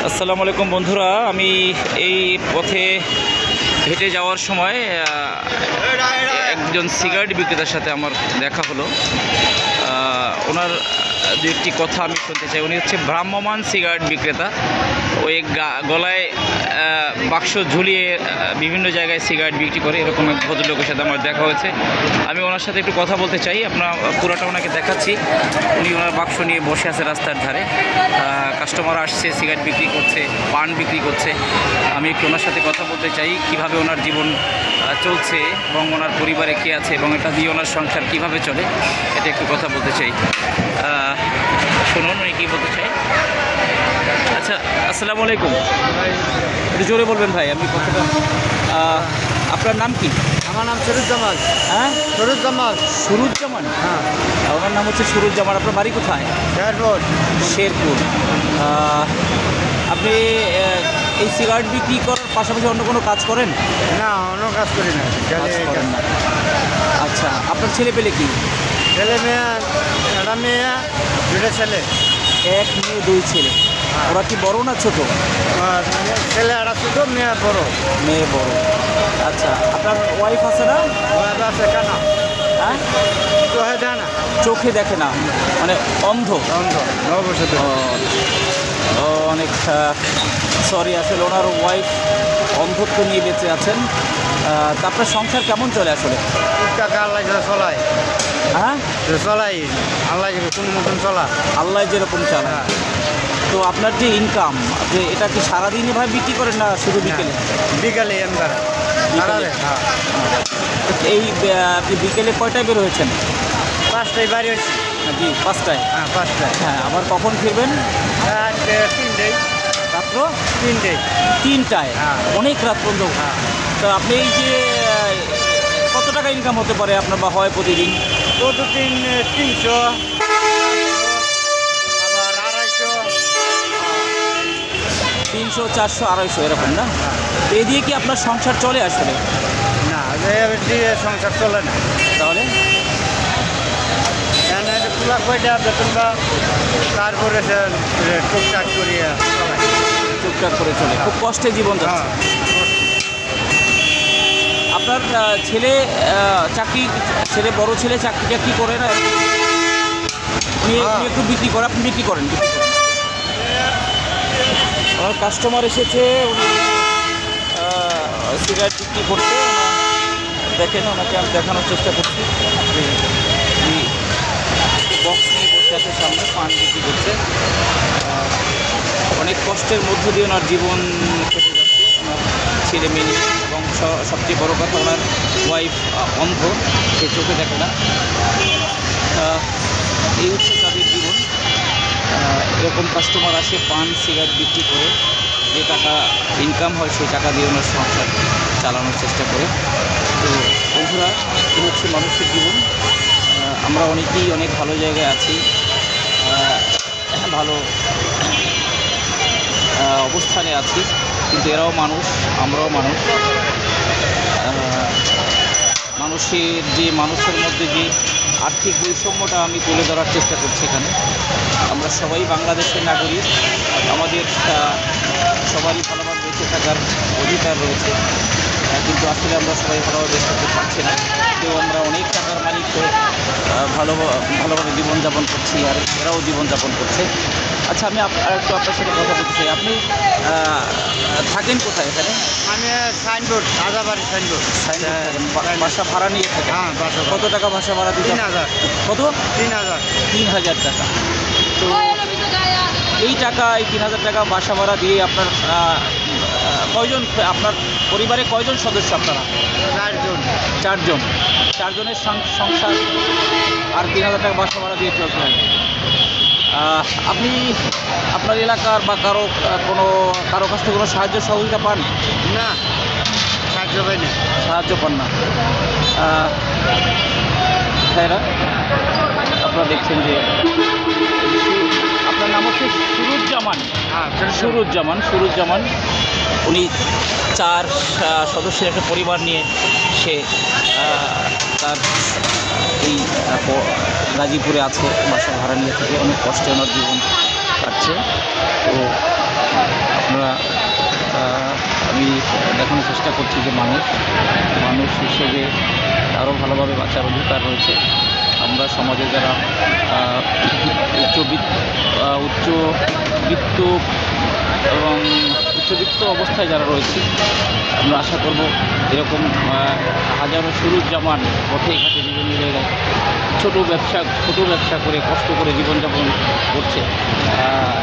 আসসালামু আলাইকুম বন্ধুরা, আমি এই পথে হেঁটে যাওয়ার সময় একজন সিগারেট বিক্রেতার সাথে আমার দেখা হলো। ওনার দু একটি কথা আমি শুনতে চাই। উনি হচ্ছে ভ্রাম্যমান সিগারেট বিক্রেতা। ওই গলায় বাক্স ঝুলিয়ে বিভিন্ন জায়গায় সিগারেট বিক্রি করে, এরকম এক ভদ্রলোকের সাথে আমার দেখা হয়েছে। আমি ওনার সাথে একটু কথা বলতে চাই। আপনার পুরোটা ওনাকে দেখাচ্ছি। উনি ওনার বাক্স নিয়ে বসে আছে রাস্তার ধারে। কাস্টমার আসছে, সিগারেট বিক্রি করছে, পান বিক্রি করছে। আমি একটু ওনার সাথে কথা বলতে চাই, কিভাবে ওনার জীবন চলছে এবং ওনার পরিবারে কে আছে এবং এটা দিয়ে ওনার সংসার কিভাবে চলে, এটা একটু কথা বলতে চাই। শুনুন উনি কী বলতে চাই। আচ্ছা, আসসালামু আলাইকুম। একটু জোরে বলবেন ভাই, আমি কথাটা। আপনার নাম কি? আমার নাম সুরুজ্জামান। হ্যাঁ, সুরুজ্জামান। সুরুজ্জামান। হ্যাঁ, ওনার নাম হচ্ছে সুরুজ্জামান। আপনার বাড়ি কোথায়? শেরপুর। শেরপুর। আপনি এই সিগারেট বিক্রি করার পাশাপাশি অন্য কোনো কাজ করেন? না, অন্য কাজ করি না। কাজ করেন না। আচ্ছা, আপনার ছেলে পেলে কি? ছেলে মেয়ে, একটা মেয়ে, দুটো ছেলে। এক মেয়ে দুই ছেলে। ওরা কি বড় না ছোট? আর ছেলে একটা ছোটো, মেয়ে বড়। মেয়ে বড়। আচ্ছা, আপনার ওয়াইফ আছে না? ওরা আছে কেন? হ্যাঁ, তো হয়ে যায় না, চোখে দেখে না, মানে অন্ধ। অন্ধ, নববর্ষে। অনেক সরি, আসলে ওনার ওয়াইফ অন্ধত্ব নিয়ে বেঁচে আছেন। তা আপনার সংসার কেমন চলে আসলে? টাকা আল্লাহ যেটা চলায়, হ্যাঁ, চলাই আল্লাহ যেটা কোনো মতন চলা। আল্লাহ যেরকম চালায়। তো আপনার যে ইনকাম, যে এটা কি সারাদিনই ভাই বিক্রি করেন না শুধু বিকেলে? বিকালে এমদার বিকেলে? হ্যাঁ, এই আপনি বিকেলে কয়টায় বের হয়েছেন? 5টায় বাড়ি হচ্ছে। জি, 5টায়। হ্যাঁ, 5টায়। হ্যাঁ, আবার কখন ফিরবেন? 3টায়। রাত্র 3টায়। 3টায়? হ্যাঁ। অনেক রাত পর্যন্ত। হ্যাঁ। তো আপনি এই যে কত টাকা ইনকাম হতে পারে আপনার বা হয় প্রতিদিন? তো 300, আবার 250। 300, 400, 250 এরকম না? তো এই দিয়ে কি আপনার সংসার চলে আসলে? না, দিয়ে সংসার চলে না। তাহলে পুরা কয়টা বেতন বা তারপরে সে টুকটাক করিয়া চলে। টুকটাক করে চলে, খুব কষ্টে জীবন যাচ্ছে। আপনার ছেলে চাকরি, বড় ছেলে চাকরি টাকরি করে না? উনি একটু বিক্রি করে, আপনি বিক্রি করেন? আমার কাস্টমার এসেছে, উনি সিগারেট বিক্রি করতে। দেখেন, ওনাকে আমি দেখানোর চেষ্টা করছি। বক্স নিয়ে বসে আছে সামনে, পান বিক্রি করছে। অনেক কষ্টের মধ্য দিয়ে ওনার জীবন কেটে যাচ্ছে। ওনার ছেলে মেয়ে এবং সবচেয়ে বড় কথা, ওনার ওয়াইফ অন্ধ, সে চোখে দেখে না। এই হচ্ছে তাদের জীবন। এরকম কাস্টমার আসে পান সিগারেট বিক্রি করে, যে টাকা ইনকাম হয় সেই টাকা দিয়ে ওনার সংসার চালানোর চেষ্টা করে। তো বন্ধুরা, এই হচ্ছে মানুষের জীবন। আমরা অনেকেই অনেক ভালো জায়গায় আছি, ভালো অবস্থানে আছি, কিন্তু এরাও মানুষ, আমরাও মানুষ। মানুষের মধ্যে যে আর্থিক বৈষম্যটা আমি তুলে ধরার চেষ্টা করছি এখানে। আমরা সবাই বাংলাদেশের নাগরিক, আমাদের সবারই ভালোভাবে বেঁচে থাকার অধিকার রয়েছে, কিন্তু আসলে আমরা সবাই ভালোভাবে বেঁচে থাকতে পারছি না। কেউ আমরা অনেক টাকার মালিক হয়ে ভালোভাবে জীবনযাপন করছি, আর এরাও জীবনযাপন করছে। আচ্ছা, আমি একটু আপনার সাথে কথা বলতে চাই। আপনি থাকেন কোথায় এখানে? আমি সাইনবোর্ড, রাজাবাড়ি সাইনবোর্ড। বাসা ভাড়া নিয়ে থাকেন? হ্যাঁ, বাসা। কত টাকা বাসা ভাড়া দিতে? 3000। কত? 3000। 3000 টাকা। তো এই 3000 টাকা বাসা ভাড়া দিয়ে আপনার কয়জন, আপনার পরিবারে কয়জন সদস্য আপনারা? 4 জন। চারজনের সংসার, আর 3000 টাকা বাসা ভাড়া দিয়ে চলতে হয়। আপনি আপনার এলাকার বা কারো কাছ থেকে কোনো সাহায্য সহযোগিতা পান? না, সাহায্য পাই না। সাহায্য পান না। ভাইরা, আপনারা দেখছেন যে আপনার নাম হচ্ছে সুরুজ্জামান। হ্যাঁ, সুরুজ্জামান। উনি 4 সদস্যের একটা পরিবার নিয়ে সে তার এই গাজীপুরে আছে, বাসা ভাড়া নিয়ে থেকে অনেক কষ্টে ওনার জীবন কাটছে। তো আপনারা আমি দেখানোর চেষ্টা করছি যে মানুষ হিসেবে আরও ভালোভাবে বাঁচার অধিকার রয়েছে। আমরা সমাজে যারা উচ্চবিত্ত এবং উচ্চবিত্ত অবস্থায় যারা রয়েছে, আমরা আশা করব এরকম হাজারো সুরুজ্জামান পথে ঘাটে বিভিন্ন জায়গায় ছোটো ব্যবসা করে কষ্ট করে জীবনযাপন করছে।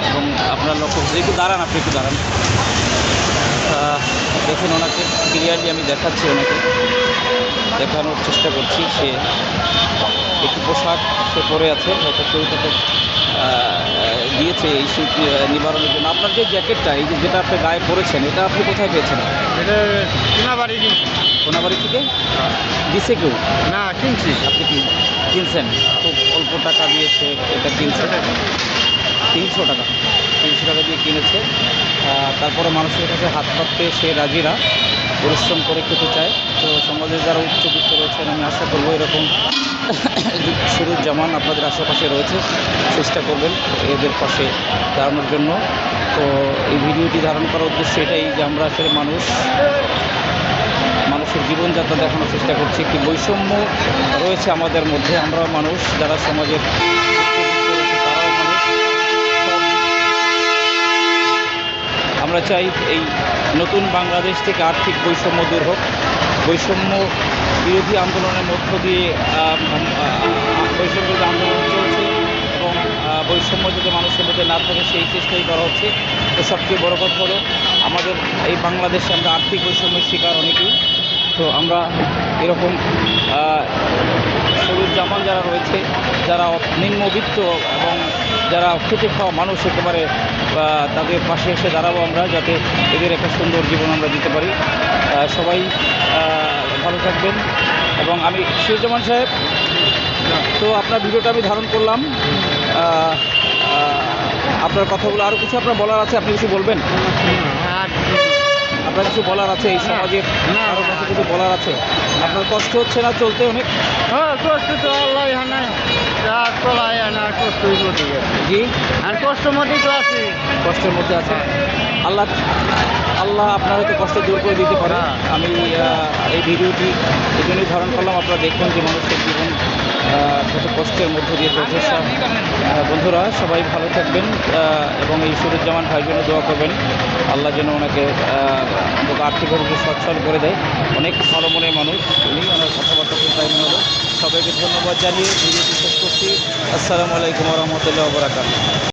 এবং আপনার লক্ষ্য একটু দাঁড়ান, আপনি একটু দাঁড়ান, দেখুন ওনাকে ক্লিয়ারলি আমি দেখাচ্ছি, ওনাকে দেখানোর চেষ্টা করছি। সে একটি পোশাক সে পরে আছে, হয়তো কেউ তাকে দিয়েছে এই শীত নিবারণের জন্য। আপনার যে জ্যাকেটটা, এই যেটা আপনি গায়ে পরেছেন, এটা আপনি কোথায় পেয়েছেন? এটা কিনাবাড়ি কিনছি। কোনাবাড়ি থেকে দিছে কেউ? না, কিনছি। আপনি কি কিনছেন? খুব অল্প টাকা দিয়ে সে এটা কিনছে, 300 টাকা দিয়ে কিনেছে। তারপরে মানুষের কাছে হাত পাততে সে রাজিরা, পরিশ্রম করে খেতে চায়। তো সমাজে যারা উচ্চবিত্ত রয়েছেন, আমি আশা করবো এরকম সুরুজ্জামান আপনাদের আশেপাশে রয়েছে, চেষ্টা করবেন এদের পাশে দাঁড়ানোর জন্য। তো এই ভিডিওটি ধারণ করার উদ্দেশ্য এটাই যে আমরা আসলে মানুষের জীবনযাত্রা দেখানোর চেষ্টা করছি। একটি বৈষম্য রয়েছে আমাদের মধ্যে, আমরাও মানুষ, যারা সমাজের তারাও মানুষ। আমরা চাই এই নতুন বাংলাদেশ থেকে আর্থিক বৈষম্য দূর হোক। বৈষম্য বিরোধী আন্দোলনের মধ্য দিয়ে বৈষম্য বিরোধী আন্দোলন চলছে এবং বৈষম্য যদি মানুষের মধ্যে না থাকে সেই চেষ্টাই করা হচ্ছে। তো সবচেয়ে বড় কথা হলো আমাদের এই বাংলাদেশে আমরা আর্থিক বৈষম্যের শিকার অনেকেই। তো আমরা এরকম সুরুজ্জামান যারা রয়েছে, যারা নিম্নবিত্ত এবং যারা খেটে খাওয়া মানুষ, একেবারে তাদের পাশে এসে দাঁড়াবো আমরা, যাতে এদের একটা সুন্দর জীবন আমরা দিতে পারি। সবাই ভালো থাকবেন। এবং আমি সুরুজ্জামান সাহেব, তো আপনার ভিডিওটা আমি ধারণ করলাম। আপনার কথাগুলো আরও কিছু আপনার বলার আছে, আপনি কিছু বলবেন? আপনার কিছু বলার আছে এই সমাজের? আরও কিছু বলার আছে? আপনার কষ্ট হচ্ছে না চলতে অনেক? হ্যাঁ, কষ্ট তো আল্লাহ না, যা চলাই না, কষ্টই করতে গেছে। জি, আর কষ্ট মধ্যেই তো আছি। কষ্টের মধ্যে আছে। আল্লাহ আপনার হয়তো কষ্ট দূর করে দিতে পারে। আমি এই ভিডিওটি এই জন্যই ধারণ করলাম, আপনারা দেখুন যে মানুষের জীবন কত কষ্টের মধ্য দিয়ে চলছে। বন্ধুরা সবাই ভালো থাকবেন এবং এই সুরুজ্জামান ভাইয়ের জন্য দোয়া করবেন, আল্লাহ যেন ওনাকে আর্থিকভাবে সচ্ছল করে দেয়। অনেক ভালো মনের মানুষ উনি, ওনার কথাবার্তা খুব তাই মনে হলো। সবাইকে ধন্যবাদ জানিয়ে ভিডিওটি শেষ করছি। আসসালামু আলাইকুম ওয়া রাহমাতুল্লাহি ওয়া বারাকাতুহু।